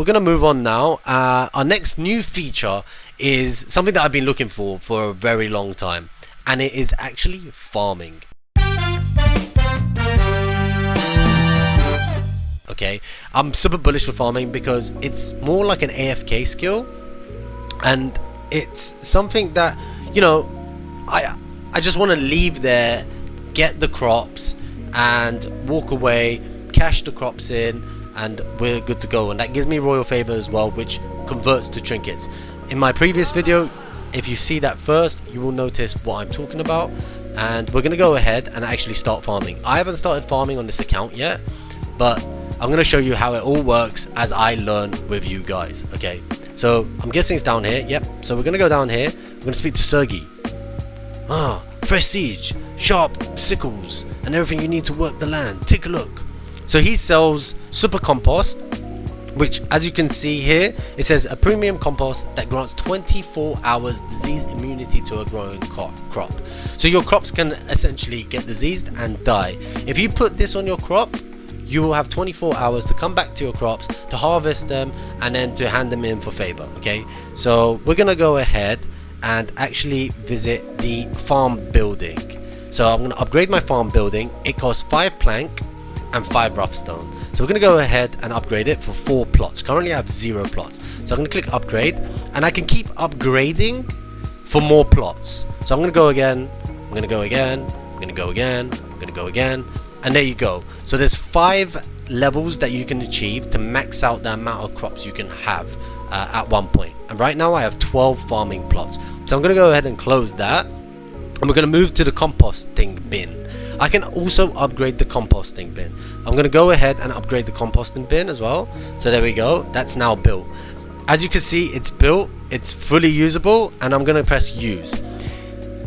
we're gonna move on now. Our next new feature is something that I've been looking for a very long time, and it is actually farming. Okay, I'm super bullish for farming because it's more like an AFK skill, and it's something that, you know, I just want to leave there, get the crops and walk away, cash the crops in, and we're good to go. And that gives me royal favor as well, which converts to trinkets. In my previous video, if you see that first, you will notice what I'm talking about, and we're gonna go ahead and actually start farming. I haven't started farming on this account yet, but I'm gonna show you how it all works as I learn with you guys. Okay, so I'm guessing it's down here. Yep, so we're gonna go down here. We're gonna speak to Sergey. Fresh siege, sharp sickles, and everything you need to work the land. Take a look. So he sells super compost, which, as you can see here, it says a premium compost that grants 24 hours disease immunity to a growing crop. So your crops can essentially get diseased and die. If you put this on your crop, you will have 24 hours to come back to your crops, to harvest them, and then to hand them in for favor. Okay, so we're gonna go ahead and actually visit the farm building. So I'm gonna upgrade my farm building. It costs 5 plank and 5 rough stone. So we're gonna go ahead and upgrade it for 4 plots. Currently I have 0 plots. So I'm gonna click upgrade, and I can keep upgrading for more plots. So I'm gonna go again, I'm gonna go again, I'm gonna go again, I'm gonna go again, and there you go. So there's 5 levels that you can achieve to max out the amount of crops you can have at one point. And right now I have 12 farming plots. So I'm gonna go ahead and close that, and we're gonna move to the composting bin. I can also upgrade the composting bin. I'm gonna go ahead and upgrade the composting bin as well. So there we go, that's now built. As you can see, it's built, it's fully usable, and I'm gonna press use.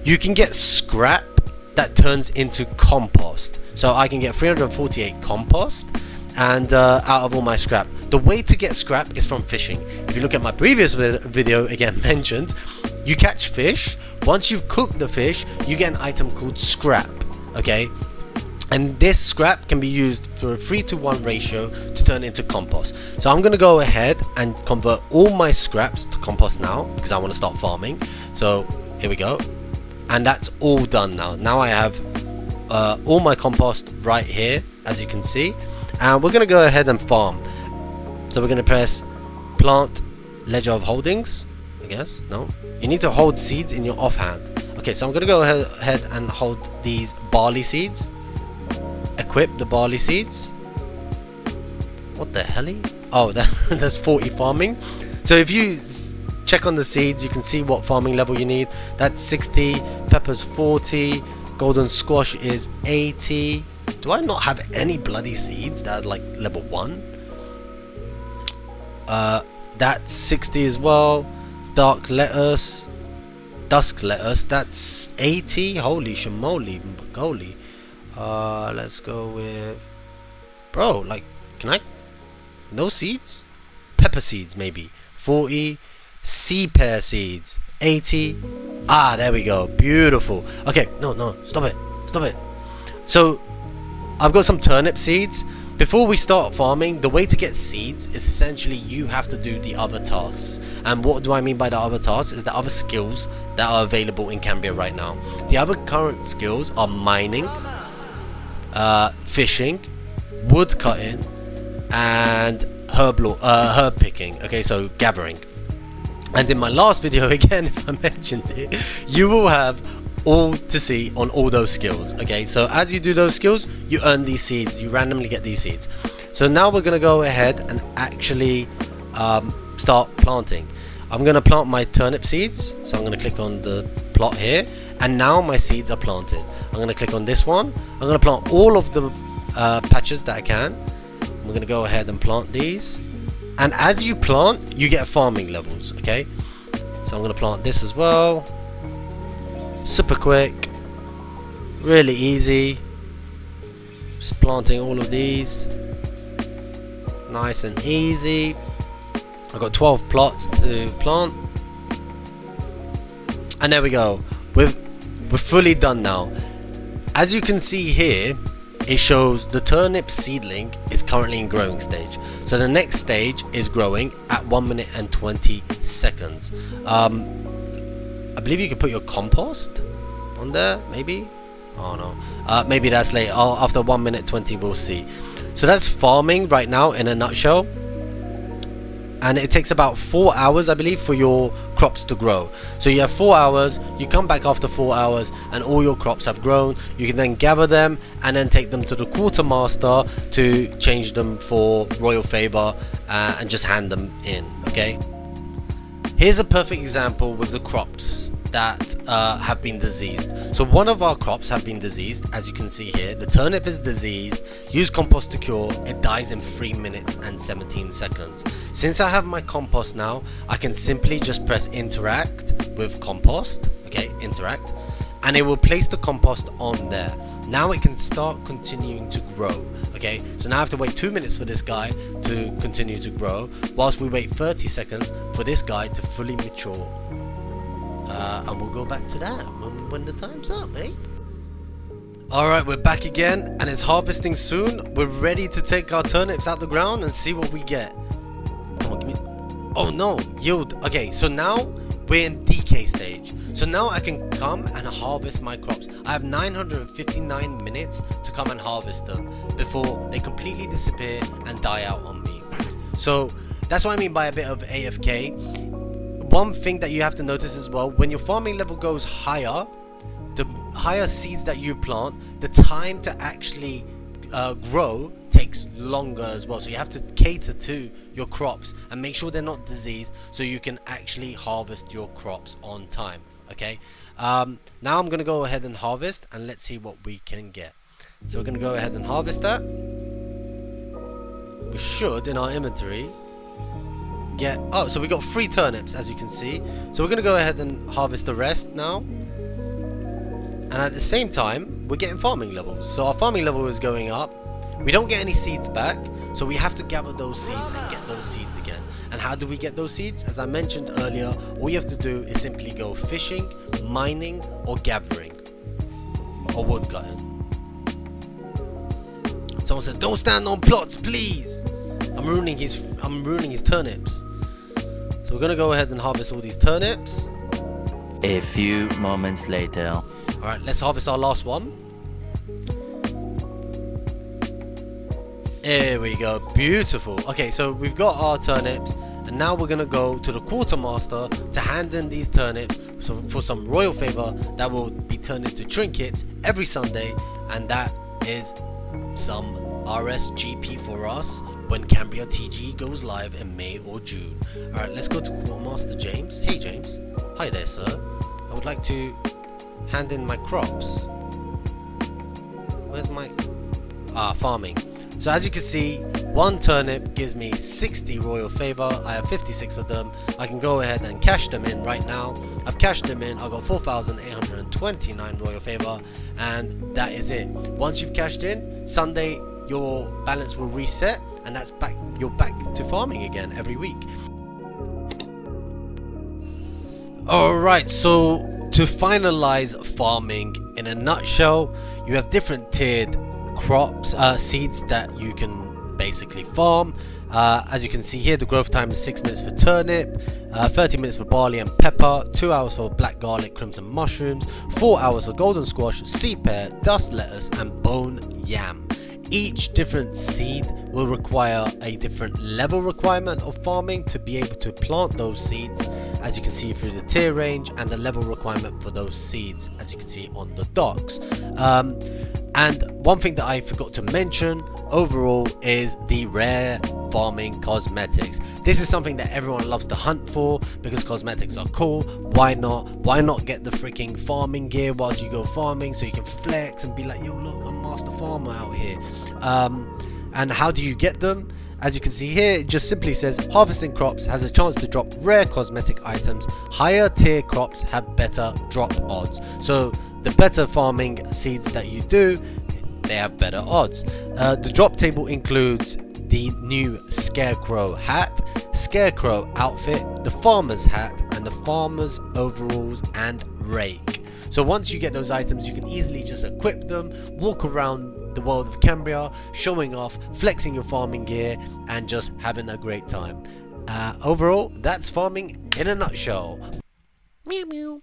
You can get scrap that turns into compost. So I can get 348 compost and out of all my scrap. The way to get scrap is from fishing. If you look at my previous video, again mentioned, you catch fish. Once you've cooked the fish, you get an item called scrap. Okay, and this scrap can be used for a 3-to-1 ratio to turn into compost. So I'm gonna go ahead and convert all my scraps to compost now, because I want to start farming. So here we go, and that's all done now. Now I have all my compost right here, as you can see, and we're gonna go ahead and farm. So we're gonna press plant ledger of holdings, I guess. No, you need to hold seeds in your offhand. Okay, so I'm gonna go ahead and hold these barley seeds. Equip the barley seeds. What the hell? Oh, that's 40 farming. So if you check on the seeds, you can see what farming level you need. That's 60, peppers 40, golden squash is 80. Do I not have any bloody seeds that are like level 1? That's 60 as well. Dark lettuce, dusk lettuce, that's 80. Holy shamoly, golly. Let's go with, bro, like, can I, no seeds? Pepper seeds maybe 40. Sea pear seeds 80. There we go, beautiful. Okay, no, stop it. So I've got some turnip seeds. Before we start farming, the way to get seeds is essentially you have to do the other tasks. And what do I mean by the other tasks? Is the other skills that are available in Cambria right now. The other current skills are mining, fishing, wood cutting, and herb picking. Okay, so gathering. And in my last video, again, if I mentioned it, you will have all to see on all those skills. Okay, so as you do those skills, you earn these seeds, you randomly get these seeds. So now we're gonna go ahead and actually start planting. I'm gonna plant my turnip seeds, so I'm gonna click on the plot here, and now my seeds are planted. I'm gonna click on this one. I'm gonna plant all of the patches that I can. We're gonna go ahead and plant these, and as you plant, you get farming levels. Okay, so I'm gonna plant this as well. Super quick, really easy, just planting all of these, nice and easy. I've got 12 plots to plant, and there we go, we're fully done now. As you can see here, it shows the turnip seedling is currently in growing stage. So the next stage is growing at 1 minute and 20 seconds. I believe you can put your compost on there, maybe? Oh no, maybe that's late. After 1 minute 20 we'll see. So that's farming right now in a nutshell. And it takes about 4 hours, I believe, for your crops to grow. So you have 4 hours, you come back after 4 hours and all your crops have grown. You can then gather them and then take them to the quartermaster to change them for royal favor and just hand them in, okay? Here's a perfect example with the crops that have been diseased. So one of our crops have been diseased, as you can see here. The turnip is diseased. Use compost to cure. It dies in 3 minutes and 17 seconds. Since I have my compost now, I can simply just press interact with compost, okay, interact, and it will place the compost on there. Now it can start continuing to grow. Okay, so now I have to wait 2 minutes for this guy to continue to grow, whilst we wait 30 seconds for this guy to fully mature. And we'll go back to that when the time's up, eh? Alright, we're back again, and it's harvesting soon. We're ready to take our turnips out the ground and see what we get. Come on, give me... Oh no, yield. Okay, so now we're in decay stage. So now I can come and harvest my crops. I have 959 minutes to come and harvest them before they completely disappear and die out on me. So that's what I mean by a bit of AFK. One thing that you have to notice as well, when your farming level goes higher, the higher seeds that you plant, the time to actually grow takes longer as well. So you have to cater to your crops and make sure they're not diseased so you can actually harvest your crops on time. Okay, now I'm gonna go ahead and harvest, and let's see what we can get. So we're gonna go ahead and harvest that. We should, in our inventory, get... Oh, so we got 3 turnips, as you can see. So we're gonna go ahead and harvest the rest now. And at the same time, we're getting farming levels. So our farming level is going up. We don't get any seeds back, so we have to gather those seeds and get those seeds again. And how do we get those seeds? As I mentioned earlier, all you have to do is simply go fishing, mining, or gathering, or wood cutting. Someone said, "Don't stand on plots, please." I'm ruining his turnips. So we're gonna go ahead and harvest all these turnips. A few moments later. All right, let's harvest our last one. There we go, beautiful. Okay, so we've got our turnips, and now we're gonna go to the quartermaster to hand in these turnips for some royal favor that will be turned into trinkets every Sunday, and that is some RSGP for us when Cambria TG goes live in May or June. Alright, let's go to Quartermaster James. Hey James. Hi there, sir. I would like to hand in my crops. Where's my... farming. So as you can see, 1 turnip gives me 60 royal favor. I have 56 of them. I can go ahead and cash them in right now. I've cashed them in. I've got 4,829 royal favor, and that is it. Once you've cashed in, Sunday your balance will reset, and that's back. You're back to farming again every week. Alright, so to finalize farming in a nutshell, you have different tiered crops, seeds that you can basically farm. As you can see here, the growth time is 6 minutes for turnip, 30 minutes for barley and pepper, 2 hours for black garlic, crimson mushrooms, 4 hours for golden squash, sea pear, dust lettuce and bone yam. Each different seed will require a different level requirement of farming to be able to plant those seeds, as you can see through the tier range, and the level requirement for those seeds, as you can see on the docks. And one thing that I forgot to mention overall is the rare farming cosmetics. This is something that everyone loves to hunt for because cosmetics are cool. Why not? Why not get the freaking farming gear whilst you go farming, so you can flex and be like, yo, look, I'm master farmer out here. And how do you get them? As you can see here, it just simply says harvesting crops has a chance to drop rare cosmetic items. Higher tier crops have better drop odds. So the better farming seeds that you do, they have better odds. The drop table includes the new scarecrow hat, scarecrow outfit, the farmer's hat, and the farmer's overalls and rake. So once you get those items, you can easily just equip them, walk around the world of Cambria, showing off, flexing your farming gear, and just having a great time. Overall, that's farming in a nutshell. Meow meow.